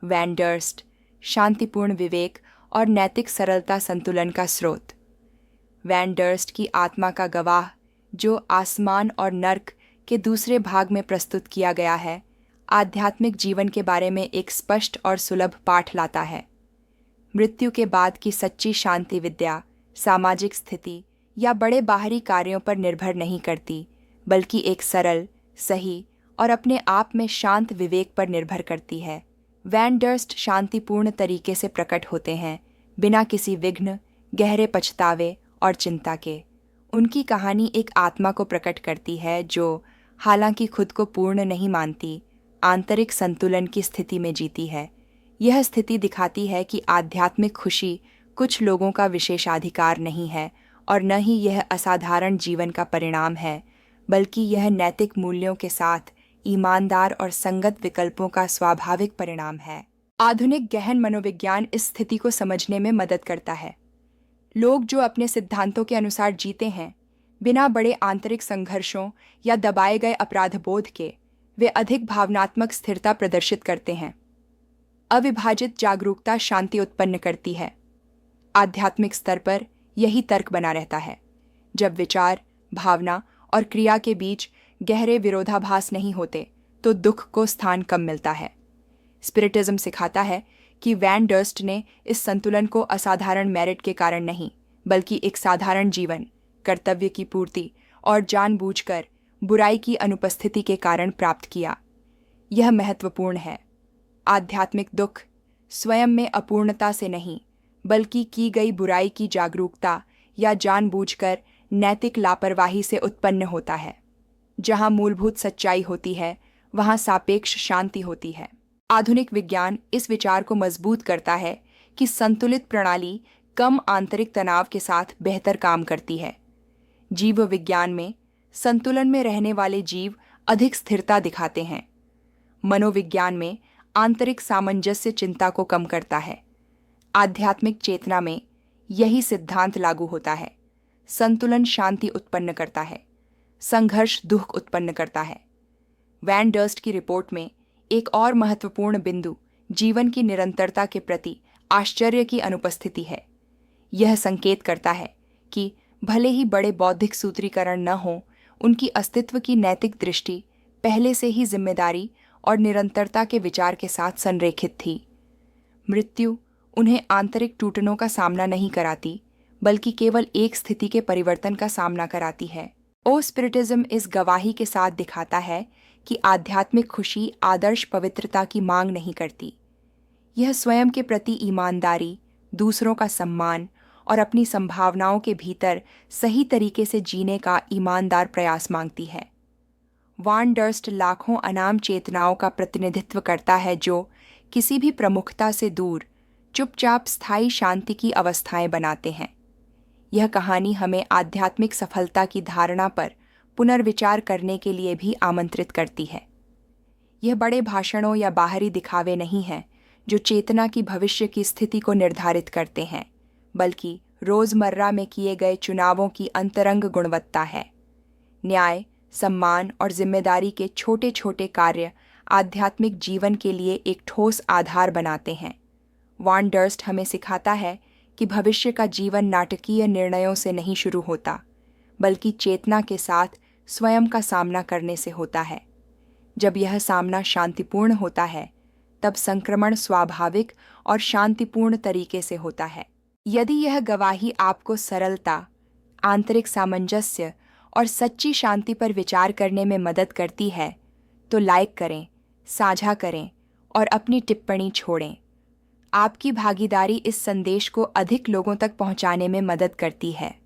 Van डर्स्ट, शांतिपूर्ण विवेक और नैतिक सरलता संतुलन का स्रोत। वैन डर्स्ट की आत्मा का गवाह, जो आसमान और नर्क के दूसरे भाग में प्रस्तुत किया गया है, आध्यात्मिक जीवन के बारे में एक स्पष्ट और सुलभ पाठ लाता है। मृत्यु के बाद की सच्ची शांति विद्या सामाजिक स्थिति या बड़े बाहरी कार्यों पर निर्भर नहीं करती, बल्कि एक सरल, सही और अपने आप में शांत विवेक पर निर्भर करती है। वैन डर्स्ट शांतिपूर्ण तरीके से प्रकट होते हैं, बिना किसी विघ्न, गहरे पछतावे और चिंता के। उनकी कहानी एक आत्मा को प्रकट करती है जो, हालांकि खुद को पूर्ण नहीं मानती, आंतरिक संतुलन की स्थिति में जीती है। यह स्थिति दिखाती है कि आध्यात्मिक खुशी कुछ लोगों का विशेषाधिकार नहीं है और न ही यह असाधारण जीवन का परिणाम है, बल्कि यह नैतिक मूल्यों के साथ ईमानदार और संगत विकल्पों का स्वाभाविक परिणाम है। आधुनिक गहन मनोविज्ञान इस स्थिति को समझने में मदद करता है। लोग जो अपने सिद्धांतों के अनुसार जीते हैं, बिना बड़े आंतरिक संघर्षों या दबाए गए अपराधबोध के, वे अधिक भावनात्मक स्थिरता प्रदर्शित करते हैं। अविभाजित जागरूकता शांति उत्पन्न करती है। आध्यात्मिक स्तर पर यही तर्क बना रहता है। जब विचार, भावना और क्रिया के बीच गहरे विरोधाभास नहीं होते, तो दुख को स्थान कम मिलता है। स्पिरिटिज्म सिखाता है कि वैन डर्स्ट ने इस संतुलन को असाधारण मेरिट के कारण नहीं, बल्कि एक साधारण जीवन, कर्तव्य की पूर्ति और जानबूझकर बुराई की अनुपस्थिति के कारण प्राप्त किया। यह महत्वपूर्ण है। आध्यात्मिक दुख स्वयं में अपूर्णता से नहीं, बल्कि की गई बुराई की जागरूकता या जानबूझकर नैतिक लापरवाही से उत्पन्न होता है। जहां मूलभूत सच्चाई होती है, वहां सापेक्ष शांति होती है। आधुनिक विज्ञान इस विचार को मजबूत करता है कि संतुलित प्रणाली कम आंतरिक तनाव के साथ बेहतर काम करती है। जीव विज्ञान में संतुलन में रहने वाले जीव अधिक स्थिरता दिखाते हैं। मनोविज्ञान में आंतरिक सामंजस्य चिंता को कम करता है। आध्यात्मिक चेतना में यही सिद्धांत लागू होता है। संतुलन शांति उत्पन्न करता है, संघर्ष दुख उत्पन्न करता है। वैन डर्स्ट की रिपोर्ट में एक और महत्वपूर्ण बिंदु जीवन की निरंतरता के प्रति आश्चर्य की अनुपस्थिति है। यह संकेत करता है कि भले ही बड़े बौद्धिक सूत्रीकरण न हों, उनकी अस्तित्व की नैतिक दृष्टि पहले से ही जिम्मेदारी और निरंतरता के विचार के साथ संरेखित थी। मृत्यु उन्हें आंतरिक टूटनों का सामना नहीं कराती, बल्कि केवल एक स्थिति के परिवर्तन का सामना कराती है। ओ स्पिरिटिज्म इस गवाही के साथ दिखाता है कि आध्यात्मिक खुशी आदर्श पवित्रता की मांग नहीं करती। यह स्वयं के प्रति ईमानदारी, दूसरों का सम्मान और अपनी संभावनाओं के भीतर सही तरीके से जीने का ईमानदार प्रयास मांगती है। वैन डर्स्ट लाखों अनाम चेतनाओं का प्रतिनिधित्व करता है जो किसी भी प्रमुखता से दूर चुपचाप स्थायी शांति की अवस्थाएं बनाते हैं। यह कहानी हमें आध्यात्मिक सफलता की धारणा पर पुनर्विचार करने के लिए भी आमंत्रित करती है। यह बड़े भाषणों या बाहरी दिखावे नहीं हैं जो चेतना की भविष्य की स्थिति को निर्धारित करते हैं, बल्कि रोजमर्रा में किए गए चुनावों की अंतरंग गुणवत्ता है। न्याय, सम्मान और जिम्मेदारी के छोटे छोटे कार्य आध्यात्मिक जीवन के लिए एक ठोस आधार बनाते हैं। वैन डर्स्ट हमें सिखाता है कि भविष्य का जीवन नाटकीय निर्णयों से नहीं शुरू होता, बल्कि चेतना के साथ स्वयं का सामना करने से होता है। जब यह सामना शांतिपूर्ण होता है, तब संक्रमण स्वाभाविक और शांतिपूर्ण तरीके से होता है। यदि यह गवाही आपको सरलता, आंतरिक सामंजस्य और सच्ची शांति पर विचार करने में मदद करती है, तो लाइक करें, साझा करें और अपनी टिप्पणी छोड़ें। आपकी भागीदारी इस संदेश को अधिक लोगों तक पहुंचाने में मदद करती है।